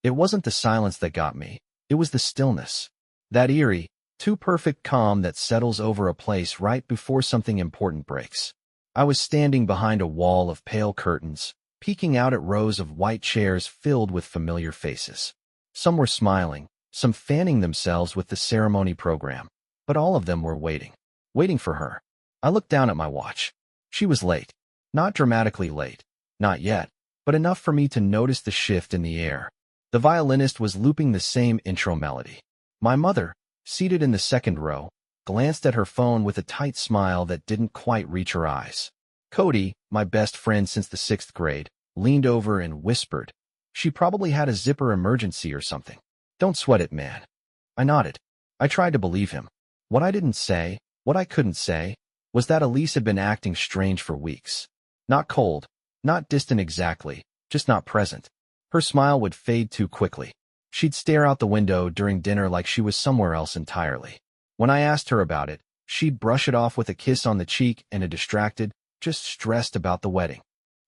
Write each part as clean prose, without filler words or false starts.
It wasn't the silence that got me. It was the stillness. That eerie, too perfect calm that settles over a place right before something important breaks. I was standing behind a wall of pale curtains, peeking out at rows of white chairs filled with familiar faces. Some were smiling, some fanning themselves with the ceremony program, but all of them were waiting for her. I looked down at my watch. She was late. Not dramatically late. Not yet, but enough for me to notice the shift in the air. The violinist was looping the same intro melody. My mother, seated in the second row, glanced at her phone with a tight smile that didn't quite reach her eyes. Cody, my best friend since the 6th grade, leaned over and whispered, "She probably had a zipper emergency or something. Don't sweat it, man." I nodded. I tried to believe him. What I didn't say, what I couldn't say, was that Elise had been acting strange for weeks. Not cold, not distant exactly, just not present. Her smile would fade too quickly. She'd stare out the window during dinner like she was somewhere else entirely. When I asked her about it, she'd brush it off with a kiss on the cheek and a distracted, just stressed about the wedding.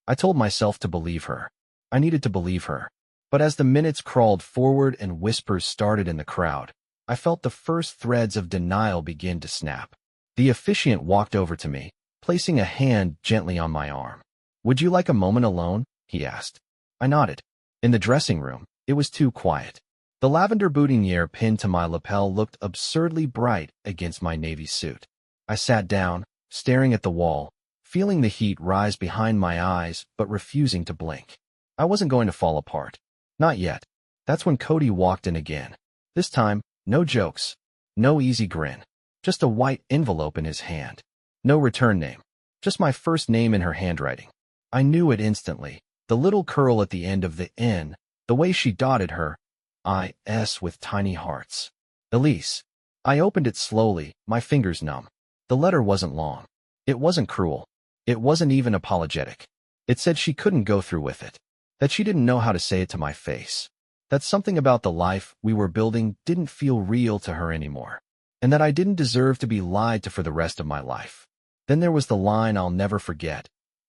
I told myself to believe her. I needed to believe her. But as the minutes crawled forward and whispers started in the crowd, I felt the first threads of denial begin to snap. The officiant walked over to me, placing a hand gently on my arm. "Would you like a moment alone?" he asked. I nodded. In the dressing room, it was too quiet. The lavender boutonniere pinned to my lapel looked absurdly bright against my navy suit. I sat down, staring at the wall, feeling the heat rise behind my eyes but refusing to blink. I wasn't going to fall apart. Not yet. That's when Cody walked in again. This time, no jokes, no easy grin. Just a white envelope in his hand. No return name. Just my first name in her handwriting. I knew it instantly. The little curl at the end of the N, the way she dotted her I.S. with tiny hearts. Elise. I opened it slowly, my fingers numb. The letter wasn't long. It wasn't cruel. It wasn't even apologetic. It said she couldn't go through with it. That she didn't know how to say it to my face. That something about the life we were building didn't feel real to her anymore. And that I didn't deserve to be lied to for the rest of my life. Then there was the line I'll never forget.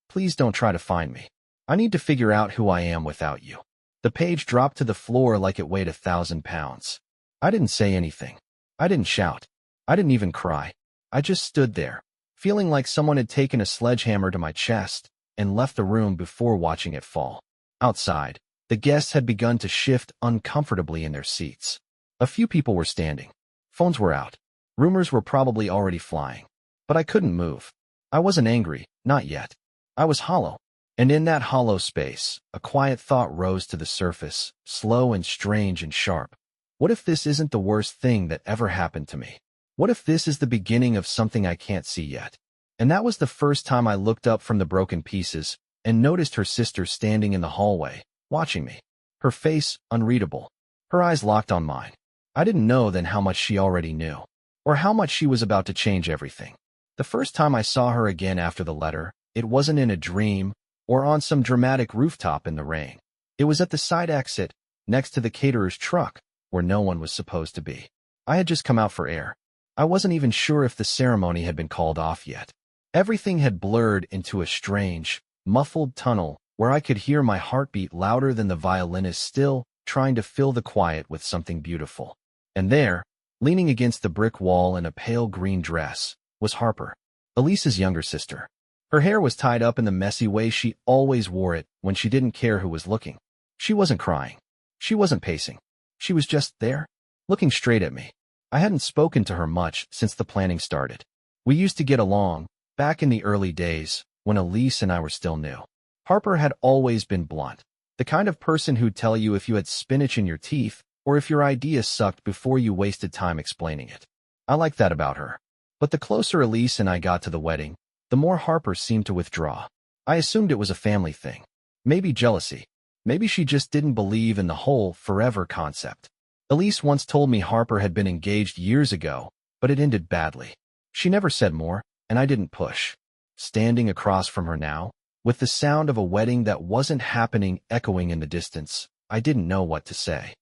"Please don't try to find me. I need to figure out who I am without you." The page dropped to the floor like it weighed 1,000 pounds. I didn't say anything. I didn't shout. I didn't even cry. I just stood there, feeling like someone had taken a sledgehammer to my chest and left the room before watching it fall. Outside, the guests had begun to shift uncomfortably in their seats. A few people were standing. Phones were out. Rumors were probably already flying. But I couldn't move. I wasn't angry, not yet. I was hollow. And in that hollow space, a quiet thought rose to the surface, slow and strange and sharp. What if this isn't the worst thing that ever happened to me? What if this is the beginning of something I can't see yet? And that was the first time I looked up from the broken pieces and noticed her sister standing in the hallway, watching me. Her face unreadable. Her eyes locked on mine. I didn't know then how much she already knew, or how much she was about to change everything. The first time I saw her again after the letter, it wasn't in a dream or on some dramatic rooftop in the rain. It was at the side exit, next to the caterer's truck, where no one was supposed to be. I had just come out for air. I wasn't even sure if the ceremony had been called off yet. Everything had blurred into a strange, muffled tunnel where I could hear my heartbeat louder than the violinist still trying to fill the quiet with something beautiful. And there, leaning against the brick wall in a pale green dress, was Harper, Elise's younger sister. Her hair was tied up in the messy way she always wore it when she didn't care who was looking. She wasn't crying. She wasn't pacing. She was just there, looking straight at me. I hadn't spoken to her much since the planning started. We used to get along, back in the early days, when Elise and I were still new. Harper had always been blunt, the kind of person who'd tell you if you had spinach in your teeth or if your idea sucked before you wasted time explaining it. I liked that about her. But the closer Elise and I got to the wedding, the more Harper seemed to withdraw. I assumed it was a family thing. Maybe jealousy. Maybe she just didn't believe in the whole forever concept. Elise once told me Harper had been engaged years ago, but it ended badly. She never said more, and I didn't push. Standing across from her now, with the sound of a wedding that wasn't happening echoing in the distance, I didn't know what to say.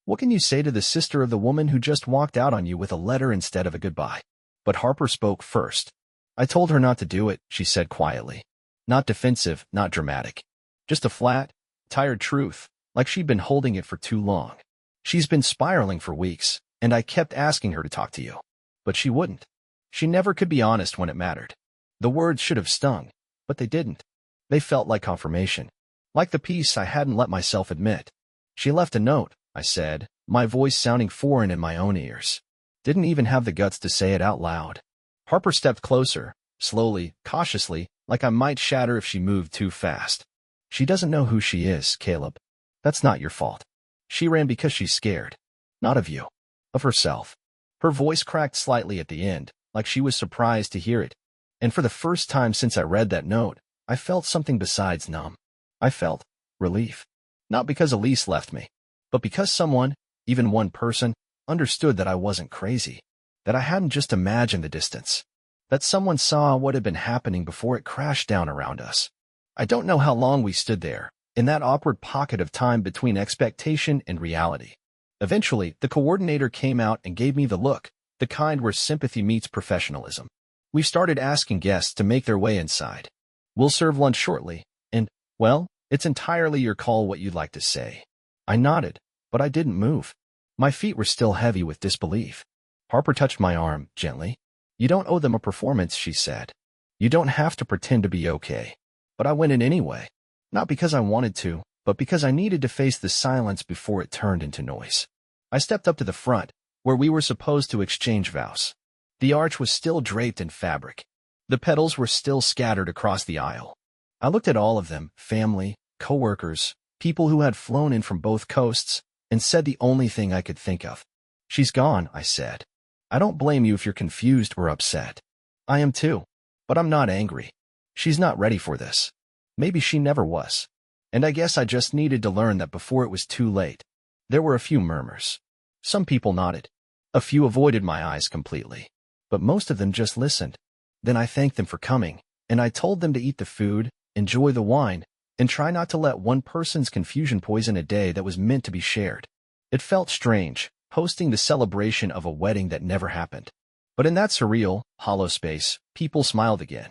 What can you say to the sister of the woman who just walked out on you with a letter instead of a goodbye? But Harper spoke first. I told her not to do it, she said quietly. Not defensive, not dramatic. Just a flat, tired truth. like she'd been holding it for too long. She's been spiraling for weeks, and I kept asking her to talk to you. But she wouldn't. She never could be honest when it mattered. The words should have stung, but they didn't. They felt like confirmation, like the peace I hadn't let myself admit. She left a note, I said, my voice sounding foreign in my own ears. Didn't even have the guts to say it out loud. Harper stepped closer, slowly, cautiously, like I might shatter if she moved too fast. She doesn't know who she is, Caleb. That's not your fault. She ran because she's scared. Not of you. Of herself. Her voice cracked slightly at the end, like she was surprised to hear it. And for the first time since I read that note, I felt something besides numb. I felt relief. Not because Elise left me, but because someone, even one person, understood that I wasn't crazy. That I hadn't just imagined the distance. That someone saw what had been happening before it crashed down around us. I don't know how long we stood there, in that awkward pocket of time between expectation and reality. Eventually, the coordinator came out and gave me the look, the kind where sympathy meets professionalism. We started asking guests to make their way inside. We'll serve lunch shortly, and, well, it's entirely your call what you'd like to say. I nodded, but I didn't move. My feet were still heavy with disbelief. Harper touched my arm, gently. You don't owe them a performance, she said. You don't have to pretend to be okay. But I went in anyway. Not because I wanted to, but because I needed to face the silence before it turned into noise. I stepped up to the front, where we were supposed to exchange vows. The arch was still draped in fabric. The petals were still scattered across the aisle. I looked at all of them, family, co-workers, people who had flown in from both coasts, and said the only thing I could think of. She's gone, I said. I don't blame you if you're confused or upset. I am too. But I'm not angry. She's not ready for this. Maybe she never was. And I guess I just needed to learn that before it was too late. There were a few murmurs. Some people nodded. A few avoided my eyes completely. But most of them just listened. Then I thanked them for coming, and I told them to eat the food, enjoy the wine, and try not to let one person's confusion poison a day that was meant to be shared. It felt strange, hosting the celebration of a wedding that never happened. But in that surreal, hollow space, people smiled again.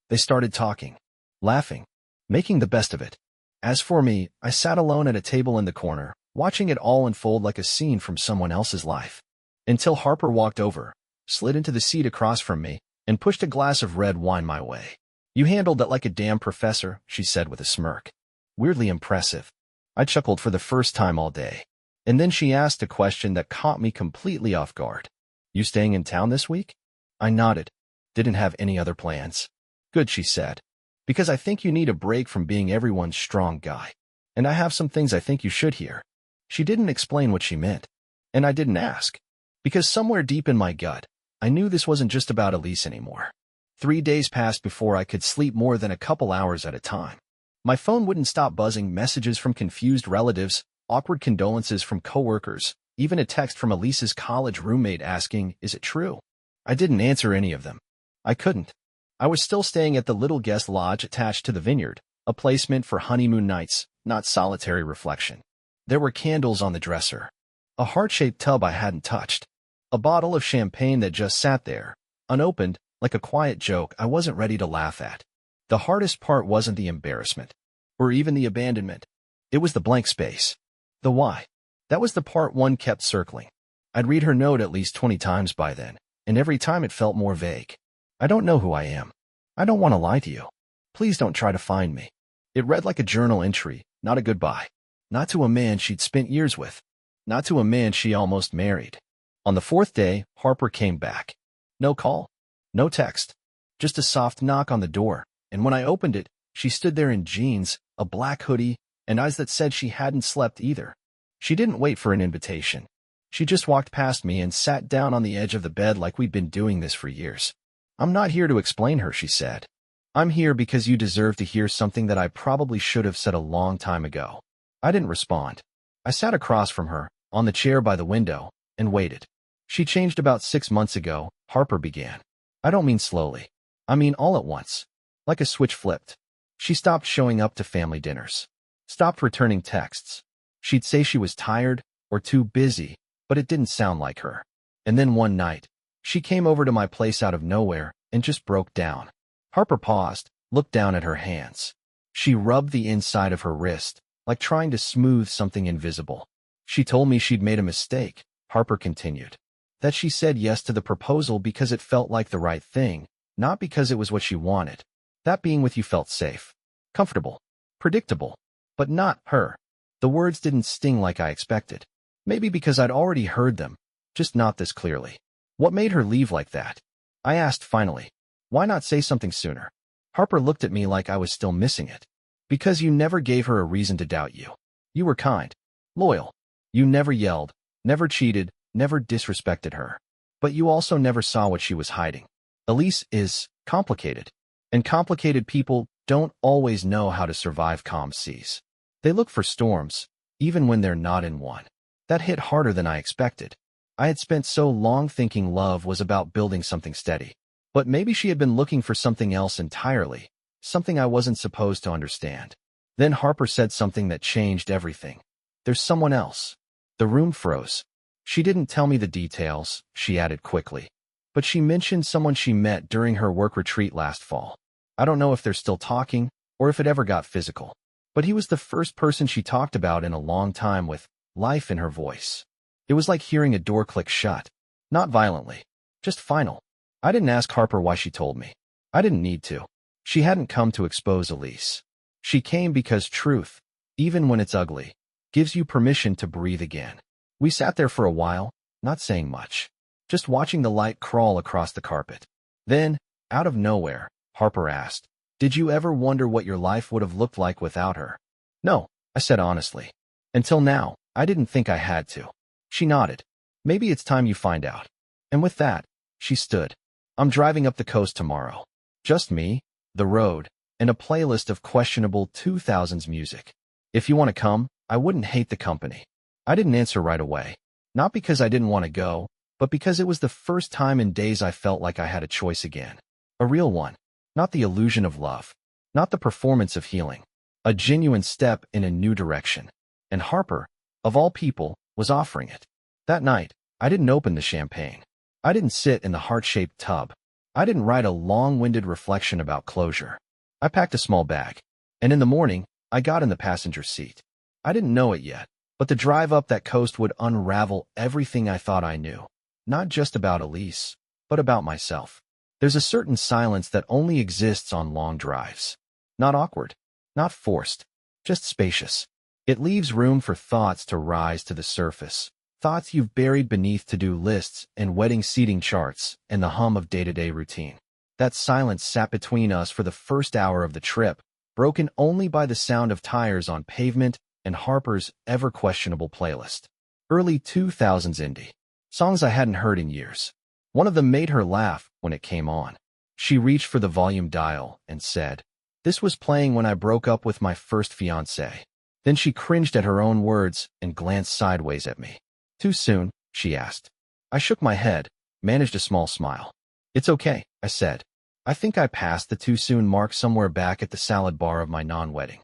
They started talking, laughing, making the best of it. As for me, I sat alone at a table in the corner, watching it all unfold like a scene from someone else's life. Until Harper walked over, slid into the seat across from me, and pushed a glass of red wine my way. You handled it like a damn professor, she said with a smirk. Weirdly impressive. I chuckled for the first time all day. And then she asked a question that caught me completely off guard. You staying in town this week? I nodded. Didn't have any other plans. Good, she said. Because I think you need a break from being everyone's strong guy. And I have some things I think you should hear. She didn't explain what she meant. And I didn't ask. Because somewhere deep in my gut, I knew this wasn't just about Elise anymore. 3 days passed before I could sleep more than a couple hours at a time. My phone wouldn't stop buzzing, messages from confused relatives, awkward condolences from coworkers, even a text from Elise's college roommate asking, is it true? I didn't answer any of them. I couldn't. I was still staying at the little guest lodge attached to the vineyard, a place meant for honeymoon nights, not solitary reflection. There were candles on the dresser. A heart-shaped tub I hadn't touched. A bottle of champagne that just sat there, unopened, like a quiet joke I wasn't ready to laugh at. The hardest part wasn't the embarrassment, or even the abandonment. It was the blank space. The why. That was the part one kept circling. I'd read her note at least 20 times by then, and every time it felt more vague. I don't know who I am. I don't want to lie to you. Please don't try to find me. It read like a journal entry, not a goodbye. Not to a man she'd spent years with. Not to a man she almost married. On the 4th day, Harper came back. No call. No text. Just a soft knock on the door, and when I opened it, she stood there in jeans, a black hoodie, and eyes that said she hadn't slept either. She didn't wait for an invitation. She just walked past me and sat down on the edge of the bed like we'd been doing this for years. I'm not here to explain her, she said. I'm here because you deserve to hear something that I probably should have said a long time ago. I didn't respond. I sat across from her, on the chair by the window, and waited. She changed about 6 months ago, Harper began. I don't mean slowly. I mean all at once. Like a switch flipped. She stopped showing up to family dinners. Stopped returning texts. She'd say she was tired or too busy, but it didn't sound like her. And then one night, she came over to my place out of nowhere and just broke down. Harper paused, looked down at her hands. She rubbed the inside of her wrist, like trying to smooth something invisible. She told me she'd made a mistake, Harper continued. That she said yes to the proposal because it felt like the right thing, not because it was what she wanted. That being with you felt safe, comfortable, predictable, but not her. The words didn't sting like I expected. Maybe because I'd already heard them, just not this clearly. What made her leave like that? I asked finally. Why not say something sooner? Harper looked at me like I was still missing it. Because you never gave her a reason to doubt you. You were kind, loyal. You never yelled, never cheated, never disrespected her. But you also never saw what she was hiding. Elise is complicated. And complicated people don't always know how to survive calm seas. They look for storms, even when they're not in one. That hit harder than I expected. I had spent so long thinking love was about building something steady. But maybe she had been looking for something else entirely, something I wasn't supposed to understand. Then Harper said something that changed everything. There's someone else. The room froze. She didn't tell me the details, she added quickly. But she mentioned someone she met during her work retreat last fall. I don't know if they're still talking, or if it ever got physical. But he was the first person she talked about in a long time with life in her voice. It was like hearing a door click shut. Not violently. Just final. I didn't ask Harper why she told me. I didn't need to. She hadn't come to expose Elise. She came because truth, even when it's ugly, gives you permission to breathe again. We sat there for a while, not saying much, just watching the light crawl across the carpet. Then, out of nowhere, Harper asked, "Did you ever wonder what your life would have looked like without her?" "No," I said honestly. "Until now, I didn't think I had to." She nodded. "Maybe it's time you find out." And with that, she stood. "I'm driving up the coast tomorrow. Just me, the road, and a playlist of questionable 2000s music. If you want to come, I wouldn't hate the company." I didn't answer right away. Not because I didn't want to go, but because it was the first time in days I felt like I had a choice again. A real one. Not the illusion of love. Not the performance of healing. A genuine step in a new direction. And Harper, of all people, was offering it. That night, I didn't open the champagne. I didn't sit in the heart-shaped tub. I didn't write a long-winded reflection about closure. I packed a small bag. And in the morning, I got in the passenger seat. I didn't know it yet, but the drive up that coast would unravel everything I thought I knew. Not just about Elise, but about myself. There's a certain silence that only exists on long drives. Not awkward, not forced, just spacious. It leaves room for thoughts to rise to the surface. Thoughts you've buried beneath to-do lists and wedding seating charts and the hum of day-to-day routine. That silence sat between us for the first hour of the trip, broken only by the sound of tires on pavement and Harper's ever-questionable playlist. Early 2000s indie. Songs I hadn't heard in years. One of them made her laugh when it came on. She reached for the volume dial and said, "This was playing when I broke up with my first fiancé." Then she cringed at her own words and glanced sideways at me. "Too soon?" she asked. I shook my head, managed a small smile. "It's okay," I said. I think I passed the too soon mark somewhere back at the salad bar of my non-wedding.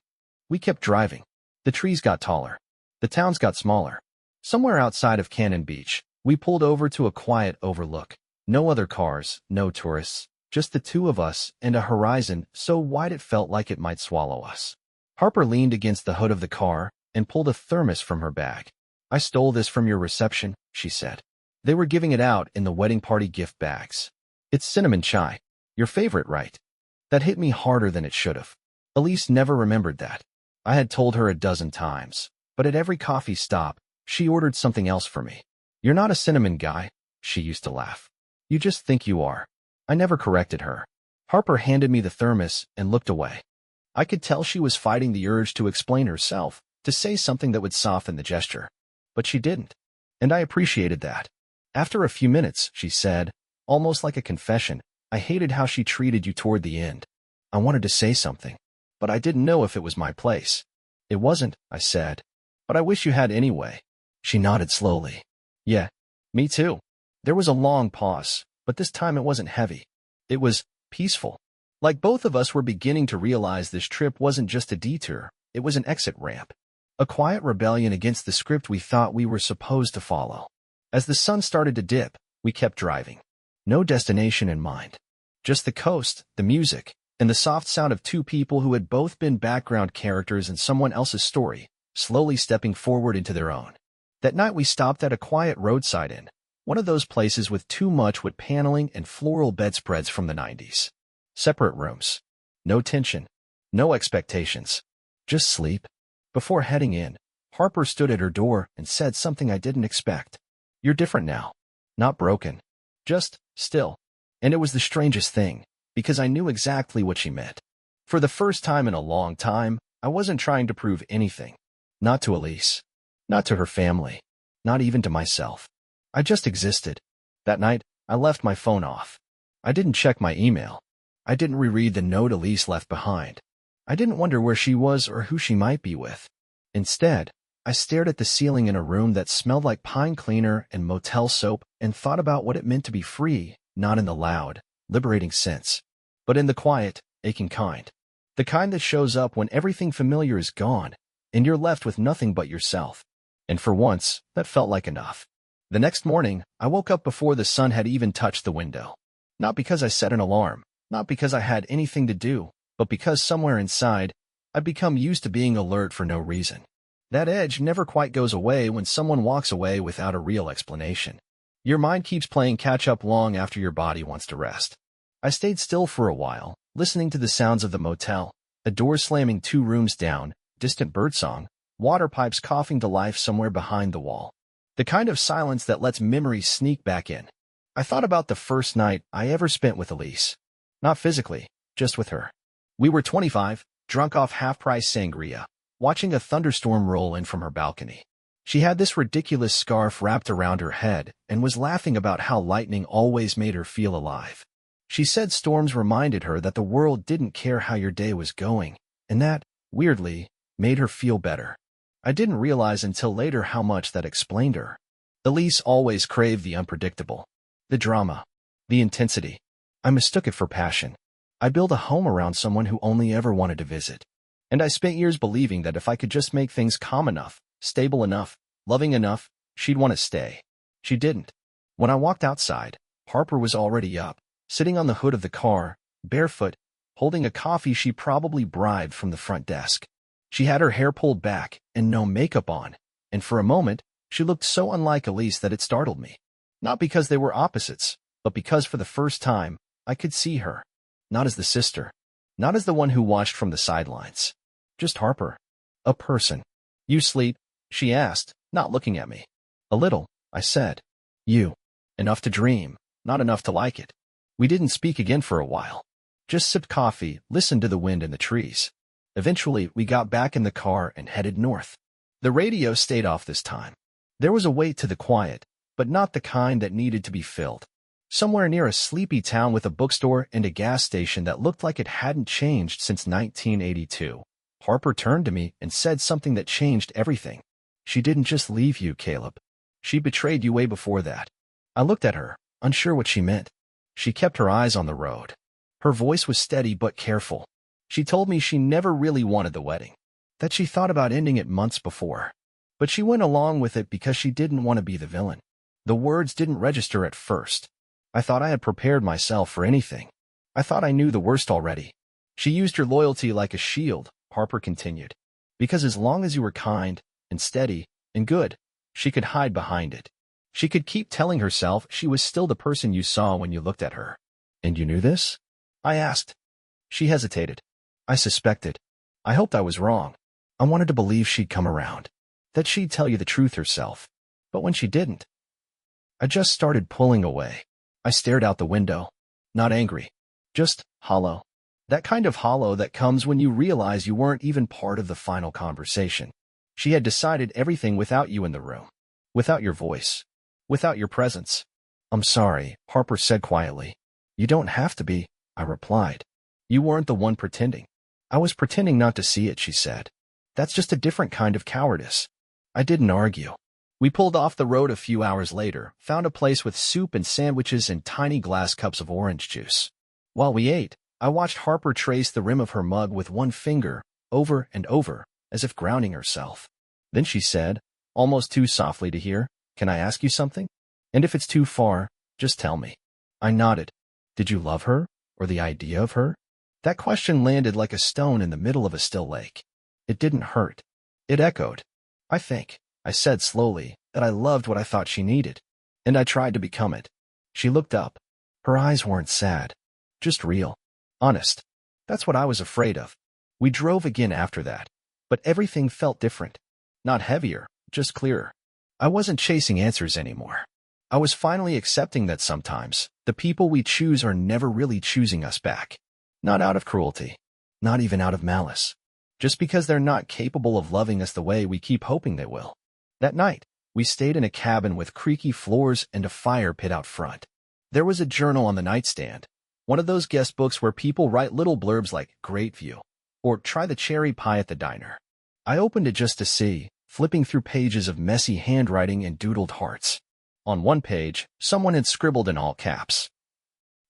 We kept driving. The trees got taller. The towns got smaller. Somewhere outside of Cannon Beach, we pulled over to a quiet overlook. No other cars, no tourists, just the two of us and a horizon so wide it felt like it might swallow us. Harper leaned against the hood of the car and pulled a thermos from her bag. "I stole this from your reception," she said. "They were giving it out in the wedding party gift bags. It's cinnamon chai. Your favorite, right?" That hit me harder than it should have. Elise never remembered that. I had told her a dozen times, but at every coffee stop, she ordered something else for me. "You're not a cinnamon guy," she used to laugh. "You just think you are." I never corrected her. Harper handed me the thermos and looked away. I could tell she was fighting the urge to explain herself, to say something that would soften the gesture. But she didn't. And I appreciated that. After a few minutes, she said, almost like a confession, "I hated how she treated you toward the end. I wanted to say something, but I didn't know if it was my place." "It wasn't," I said. "But I wish you had anyway." She nodded slowly. "Yeah, me too." There was a long pause, but this time it wasn't heavy. It was peaceful. Like both of us were beginning to realize this trip wasn't just a detour, it was an exit ramp. A quiet rebellion against the script we thought we were supposed to follow. As the sun started to dip, we kept driving. No destination in mind. Just the coast, the music, and the soft sound of two people who had both been background characters in someone else's story, slowly stepping forward into their own. That night we stopped at a quiet roadside inn, one of those places with too much wood paneling and floral bedspreads from the 90s. Separate rooms. No tension. No expectations. Just sleep. Before heading in, Harper stood at her door and said something I didn't expect. "You're different now. Not broken. Just still." And it was the strangest thing, because I knew exactly what she meant. For the first time in a long time, I wasn't trying to prove anything. Not to Elise. Not to her family. Not even to myself. I just existed. That night, I left my phone off. I didn't check my email. I didn't reread the note Elise left behind. I didn't wonder where she was or who she might be with. Instead, I stared at the ceiling in a room that smelled like pine cleaner and motel soap and thought about what it meant to be free, not in the loud, liberating sense, but in the quiet, aching kind. The kind that shows up when everything familiar is gone and you're left with nothing but yourself. And for once, that felt like enough. The next morning, I woke up before the sun had even touched the window. Not because I set an alarm, not because I had anything to do, but because somewhere inside, I'd become used to being alert for no reason. That edge never quite goes away when someone walks away without a real explanation. Your mind keeps playing catch-up long after your body wants to rest. I stayed still for a while, listening to the sounds of the motel, a door slamming 2 rooms down, distant birdsong, water pipes coughing to life somewhere behind the wall. The kind of silence that lets memories sneak back in. I thought about the first night I ever spent with Elise. Not physically, just with her. We were 25, drunk off half-price sangria, watching a thunderstorm roll in from her balcony. She had this ridiculous scarf wrapped around her head and was laughing about how lightning always made her feel alive. She said storms reminded her that the world didn't care how your day was going, and that, weirdly, made her feel better. I didn't realize until later how much that explained her. Elise always craved the unpredictable, the drama, the intensity. I mistook it for passion. I built a home around someone who only ever wanted to visit. And I spent years believing that if I could just make things calm enough, stable enough, loving enough, she'd want to stay. She didn't. When I walked outside, Harper was already up, sitting on the hood of the car, barefoot, holding a coffee she probably bribed from the front desk. She had her hair pulled back and no makeup on, and for a moment, she looked so unlike Elise that it startled me. Not because they were opposites, but because for the first time, I could see her. Not as the sister. Not as the one who watched from the sidelines. Just Harper. A person. "You sleep?" she asked, not looking at me. "A little," I said. "You." Enough to dream, not enough to like it. We didn't speak again for a while. Just sipped coffee, listened to the wind and the trees. Eventually, we got back in the car and headed north. The radio stayed off this time. There was a weight to the quiet, but not the kind that needed to be filled. Somewhere near a sleepy town with a bookstore and a gas station that looked like it hadn't changed since 1982. Harper turned to me and said something that changed everything. "She didn't just leave you, Caleb. She betrayed you way before that." I looked at her, unsure what she meant. She kept her eyes on the road. Her voice was steady but careful. She told me she never really wanted the wedding, that she thought about ending it months before. But she went along with it because she didn't want to be the villain. The words didn't register at first. I thought I had prepared myself for anything. I thought I knew the worst already. "She used your loyalty like a shield," Harper continued. "Because as long as you were kind and steady and good, she could hide behind it. She could keep telling herself she was still the person you saw when you looked at her." "And you knew this?" I asked. She hesitated. "I suspected. I hoped I was wrong. I wanted to believe she'd come around, that she'd tell you the truth herself. But when she didn't, I just started pulling away." I stared out the window. Not angry. Just hollow. That kind of hollow that comes when you realize you weren't even part of the final conversation. She had decided everything without you in the room. Without your voice. Without your presence. "I'm sorry," Harper said quietly. "You don't have to be," I replied. "You weren't the one pretending." "I was pretending not to see it," she said. "That's just a different kind of cowardice." I didn't argue. We pulled off the road a few hours later, found a place with soup and sandwiches and tiny glass cups of orange juice. While we ate, I watched Harper trace the rim of her mug with one finger, over and over, as if grounding herself. Then she said, almost too softly to hear, "Can I ask you something? And if it's too far, just tell me." I nodded. "Did you love her, or the idea of her?" That question landed like a stone in the middle of a still lake. It didn't hurt. It echoed. I think, I said slowly, that I loved what I thought she needed. And I tried to become it. She looked up. Her eyes weren't sad. Just real. Honest. That's what I was afraid of. We drove again after that. But everything felt different. Not heavier, just clearer. I wasn't chasing answers anymore. I was finally accepting that sometimes, the people we choose are never really choosing us back. Not out of cruelty. Not even out of malice. Just because they're not capable of loving us the way we keep hoping they will. That night, we stayed in a cabin with creaky floors and a fire pit out front. There was a journal on the nightstand. One of those guest books where people write little blurbs like, "Great view," or "Try the cherry pie at the diner." I opened it just to see, flipping through pages of messy handwriting and doodled hearts. On one page, someone had scribbled in all caps,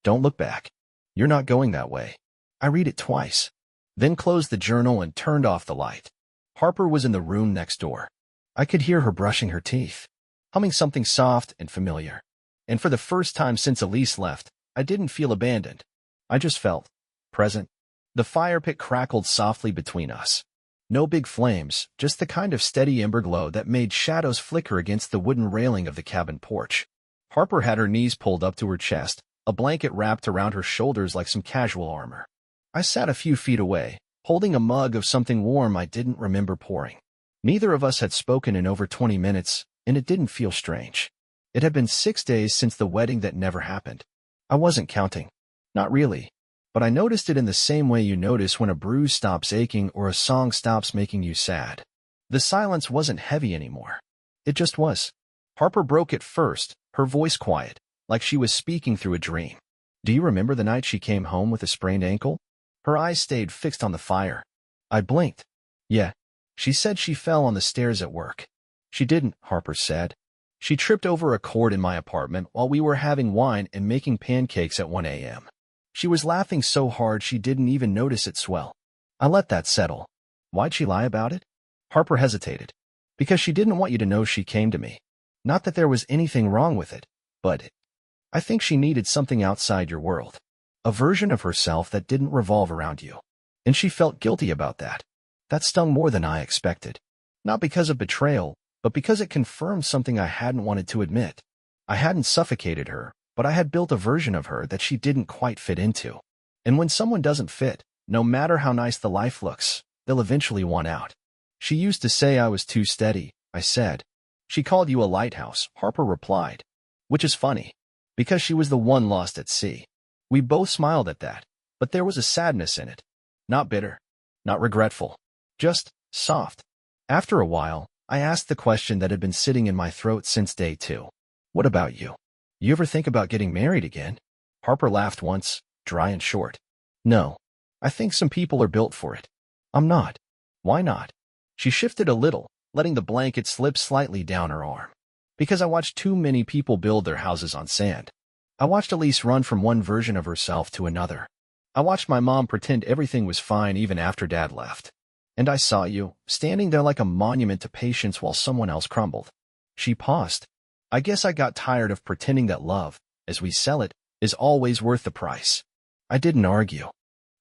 "Don't look back. You're not going that way." I read it twice, then closed the journal and turned off the light. Harper was in the room next door. I could hear her brushing her teeth, humming something soft and familiar. And for the first time since Elise left, I didn't feel abandoned. I just felt present. The fire pit crackled softly between us. No big flames, just the kind of steady ember glow that made shadows flicker against the wooden railing of the cabin porch. Harper had her knees pulled up to her chest, a blanket wrapped around her shoulders like some casual armor. I sat a few feet away, holding a mug of something warm I didn't remember pouring. Neither of us had spoken in over 20 minutes, and it didn't feel strange. It had been 6 days since the wedding that never happened. I wasn't counting. Not really. But I noticed it in the same way you notice when a bruise stops aching or a song stops making you sad. The silence wasn't heavy anymore. It just was. Harper broke it first, her voice quiet, like she was speaking through a dream. "Do you remember the night she came home with a sprained ankle?" Her eyes stayed fixed on the fire. I blinked. "Yeah." She said she fell on the stairs at work. "She didn't," Harper said. "She tripped over a cord in my apartment while we were having wine and making pancakes at 1 a.m. She was laughing so hard she didn't even notice it swell." I let that settle. "Why'd she lie about it?" Harper hesitated. "Because she didn't want you to know she came to me. Not that there was anything wrong with it, but I think she needed something outside your world. A version of herself that didn't revolve around you. And she felt guilty about that. That stung more than I expected. Not because of betrayal, but because it confirmed something I hadn't wanted to admit. I hadn't suffocated her, but I had built a version of her that she didn't quite fit into. And when someone doesn't fit, no matter how nice the life looks, they'll eventually want out. She used to say I was too steady," I said. "She called you a lighthouse," Harper replied. Which is funny, because she was the one lost at sea. We both smiled at that, but there was a sadness in it. Not bitter, not regretful, just soft. After a while, I asked the question that had been sitting in my throat since day 2. "What about you? You ever think about getting married again?" Harper laughed once, dry and short. "No. I think some people are built for it. I'm not." "Why not?" She shifted a little, letting the blanket slip slightly down her arm. "Because I watched too many people build their houses on sand. I watched Elise run from one version of herself to another. I watched my mom pretend everything was fine even after Dad left. And I saw you, standing there like a monument to patience while someone else crumbled." She paused. "I guess I got tired of pretending that love, as we sell it, is always worth the price." I didn't argue.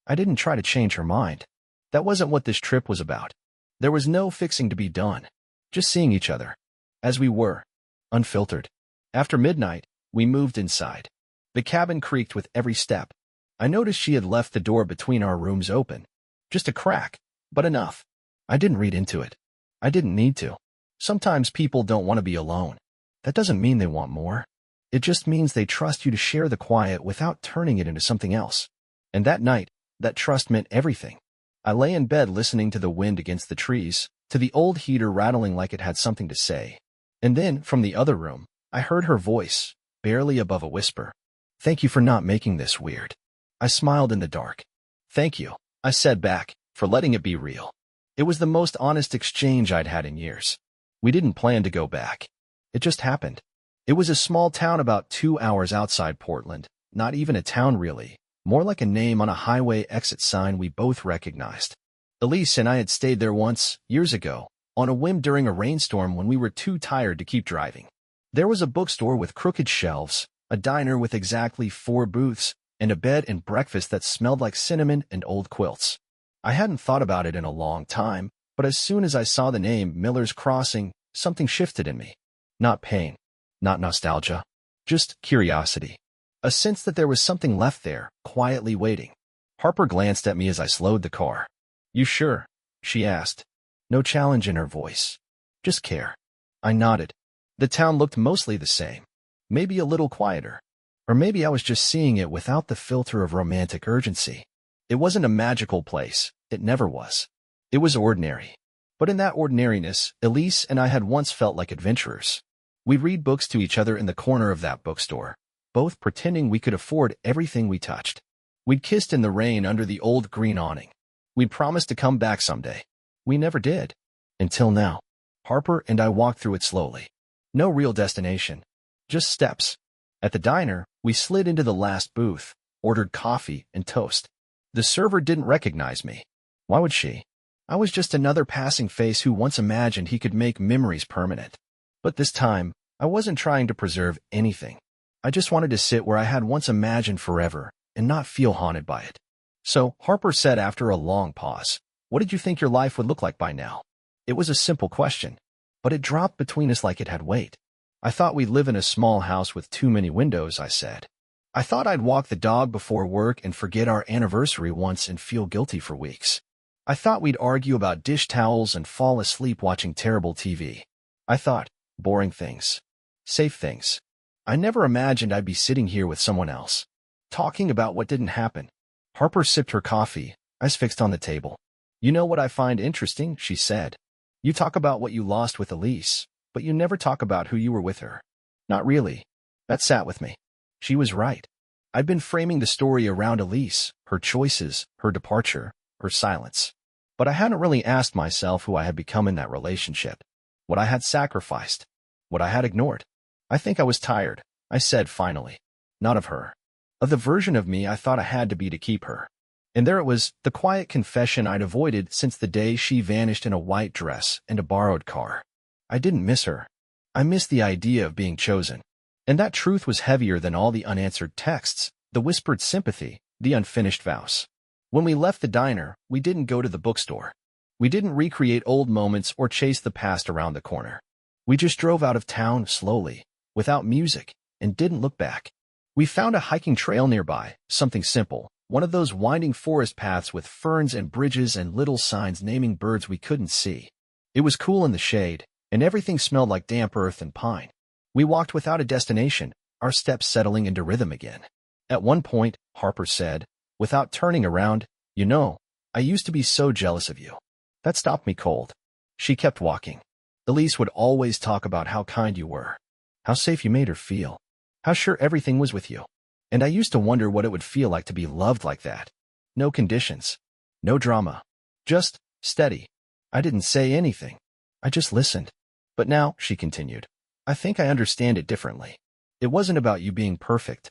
I didn't try to change her mind. That wasn't what this trip was about. There was no fixing to be done. Just seeing each other. As we were. Unfiltered. After midnight, we moved inside. The cabin creaked with every step. I noticed she had left the door between our rooms open. Just a crack, but enough. I didn't read into it. I didn't need to. Sometimes people don't want to be alone. That doesn't mean they want more. It just means they trust you to share the quiet without turning it into something else. And that night, that trust meant everything. I lay in bed listening to the wind against the trees, to the old heater rattling like it had something to say. And then, from the other room, I heard her voice, barely above a whisper. "Thank you for not making this weird." I smiled in the dark. "Thank you," I said back, "for letting it be real." It was the most honest exchange I'd had in years. We didn't plan to go back. It just happened. It was a small town about 2 hours outside Portland, not even a town really, more like a name on a highway exit sign we both recognized. Elise and I had stayed there once, years ago, on a whim during a rainstorm when we were too tired to keep driving. There was a bookstore with crooked shelves, a diner with exactly 4 booths, and a bed and breakfast that smelled like cinnamon and old quilts. I hadn't thought about it in a long time, but as soon as I saw the name Miller's Crossing, something shifted in me. Not pain, not nostalgia, just curiosity. A sense that there was something left there, quietly waiting. Harper glanced at me as I slowed the car. "You sure?" she asked. No challenge in her voice. Just care. I nodded. The town looked mostly the same. Maybe a little quieter. Or maybe I was just seeing it without the filter of romantic urgency. It wasn't a magical place. It never was. It was ordinary. But in that ordinariness, Elise and I had once felt like adventurers. We'd read books to each other in the corner of that bookstore, both pretending we could afford everything we touched. We'd kissed in the rain under the old green awning. We'd promised to come back someday. We never did. Until now. Harper and I walked through it slowly. No real destination. Just steps. At the diner, we slid into the last booth, ordered coffee and toast. The server didn't recognize me. Why would she? I was just another passing face who once imagined he could make memories permanent. But this time, I wasn't trying to preserve anything. I just wanted to sit where I had once imagined forever and not feel haunted by it. So, Harper said after a long pause, "What did you think your life would look like by now?" It was a simple question, but it dropped between us like it had weight. "I thought we'd live in a small house with too many windows," I said. "I thought I'd walk the dog before work and forget our anniversary once and feel guilty for weeks. I thought we'd argue about dish towels and fall asleep watching terrible TV. I thought, boring things. Safe things. I never imagined I'd be sitting here with someone else, talking about what didn't happen." Harper sipped her coffee, eyes fixed on the table. "You know what I find interesting?" she said. "You talk about what you lost with Elise, but you never talk about who you were with her." Not really. That sat with me. She was right. I'd been framing the story around Elise, her choices, her departure, her silence. But I hadn't really asked myself who I had become in that relationship, what I had sacrificed, what I had ignored. "I think I was tired," I said finally. Not of her. Of the version of me I thought I had to be to keep her. And there it was, the quiet confession I'd avoided since the day she vanished in a white dress and a borrowed car. I didn't miss her. I missed the idea of being chosen. And that truth was heavier than all the unanswered texts, the whispered sympathy, the unfinished vows. When we left the diner, we didn't go to the bookstore. We didn't recreate old moments or chase the past around the corner. We just drove out of town slowly, without music, and didn't look back. We found a hiking trail nearby, something simple, one of those winding forest paths with ferns and bridges and little signs naming birds we couldn't see. It was cool in the shade, and everything smelled like damp earth and pine. We walked without a destination, our steps settling into rhythm again. At one point, Harper said, without turning around, "You know, I used to be so jealous of you." That stopped me cold. She kept walking. "Elise would always talk about how kind you were, how safe you made her feel, how sure everything was with you. And I used to wonder what it would feel like to be loved like that. No conditions. No drama. Just steady." I didn't say anything. I just listened. "But now," she continued, "I think I understand it differently. It wasn't about you being perfect.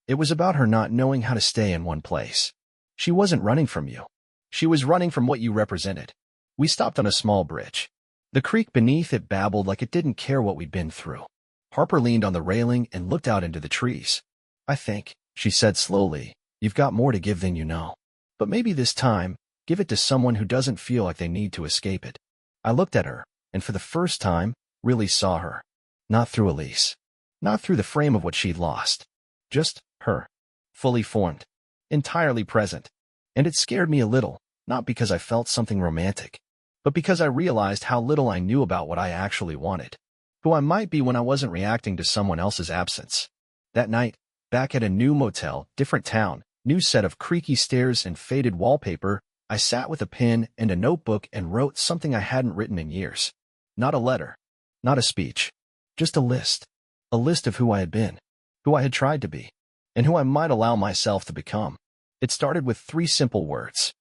It was about her not knowing how to stay in one place. She wasn't running from you. She was running from what you represented." We stopped on a small bridge. The creek beneath it babbled like it didn't care what we'd been through. Harper leaned on the railing and looked out into the trees. "I think," she said slowly, "you've got more to give than you know. But maybe this time, give it to someone who doesn't feel like they need to escape it." I looked at her, and for the first time, really saw her. Not through Elise. Not through the frame of what she'd lost. Just her. Fully formed. Entirely present. And it scared me a little, not because I felt something romantic, but because I realized how little I knew about what I actually wanted. Who I might be when I wasn't reacting to someone else's absence. That night, back at a new motel, different town, new set of creaky stairs and faded wallpaper, I sat with a pen and a notebook and wrote something I hadn't written in years. Not a letter. Not a speech. Just a list. A list of who I had been. Who I had tried to be. And who I might allow myself to become. It started with 3 simple words.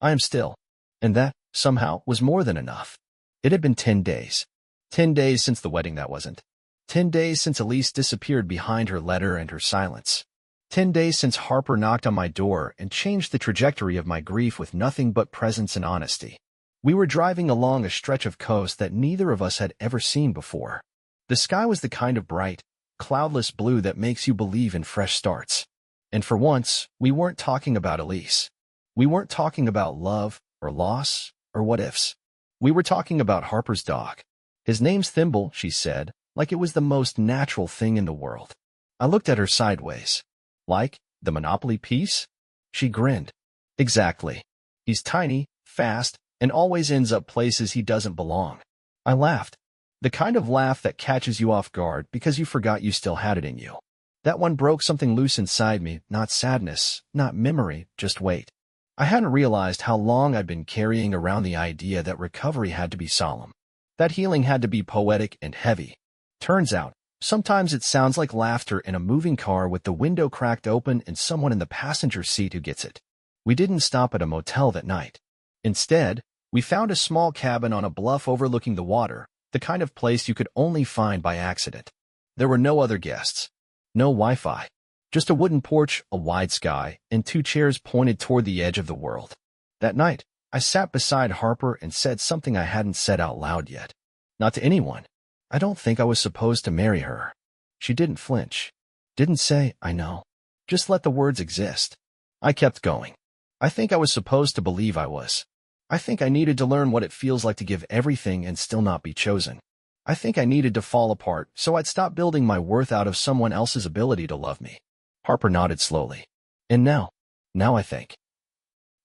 I am still. And that, somehow, was more than enough. It had been 10 days. 10 days since the wedding that wasn't. 10 days since Elise disappeared behind her letter and her silence. 10 days since Harper knocked on my door and changed the trajectory of my grief with nothing but presence and honesty. We were driving along a stretch of coast that neither of us had ever seen before. The sky was the kind of bright, cloudless blue that makes you believe in fresh starts. And for once, we weren't talking about Elise. We weren't talking about love or loss or what-ifs. We were talking about Harper's dog. His name's Thimble, she said, like it was the most natural thing in the world. I looked at her sideways. Like, the Monopoly piece? She grinned. Exactly. He's tiny, fast, and always ends up places he doesn't belong. I laughed. The kind of laugh that catches you off guard because you forgot you still had it in you. That one broke something loose inside me, not sadness, not memory, just weight. I hadn't realized how long I'd been carrying around the idea that recovery had to be solemn, that healing had to be poetic and heavy. Turns out, sometimes it sounds like laughter in a moving car with the window cracked open and someone in the passenger seat who gets it. We didn't stop at a motel that night. Instead, we found a small cabin on a bluff overlooking the water, the kind of place you could only find by accident. There were no other guests. No Wi-Fi. Just a wooden porch, a wide sky, and 2 chairs pointed toward the edge of the world. That night, I sat beside Harper and said something I hadn't said out loud yet. Not to anyone. I don't think I was supposed to marry her. She didn't flinch. Didn't say, I know. Just let the words exist. I kept going. I think I was supposed to believe I was. I think I needed to learn what it feels like to give everything and still not be chosen. I think I needed to fall apart so I'd stop building my worth out of someone else's ability to love me. Harper nodded slowly. And now I think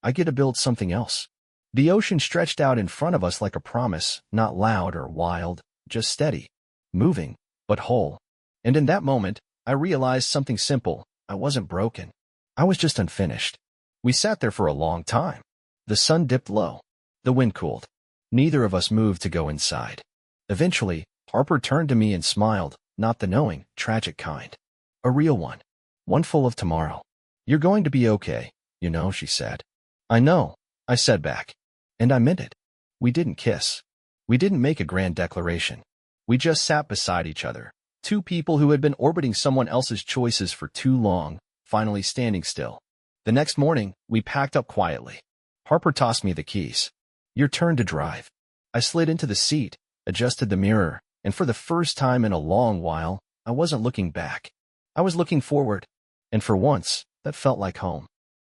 I get to build something else. The ocean stretched out in front of us like a promise, not loud or wild, just steady, moving, but whole. And in that moment, I realized something simple. I wasn't broken. I was just unfinished. We sat there for a long time. The sun dipped low. The wind cooled. Neither of us moved to go inside. Eventually, Harper turned to me and smiled, not the knowing, tragic kind. A real one. One full of tomorrow. You're going to be okay, you know, she said. I know, I said back. And I meant it. We didn't kiss. We didn't make a grand declaration. We just sat beside each other. 2 people who had been orbiting someone else's choices for too long, finally standing still. The next morning, we packed up quietly. Harper tossed me the keys. Your turn to drive. I slid into the seat, adjusted the mirror, and for the first time in a long while, I wasn't looking back. I was looking forward. And for once, that felt like home.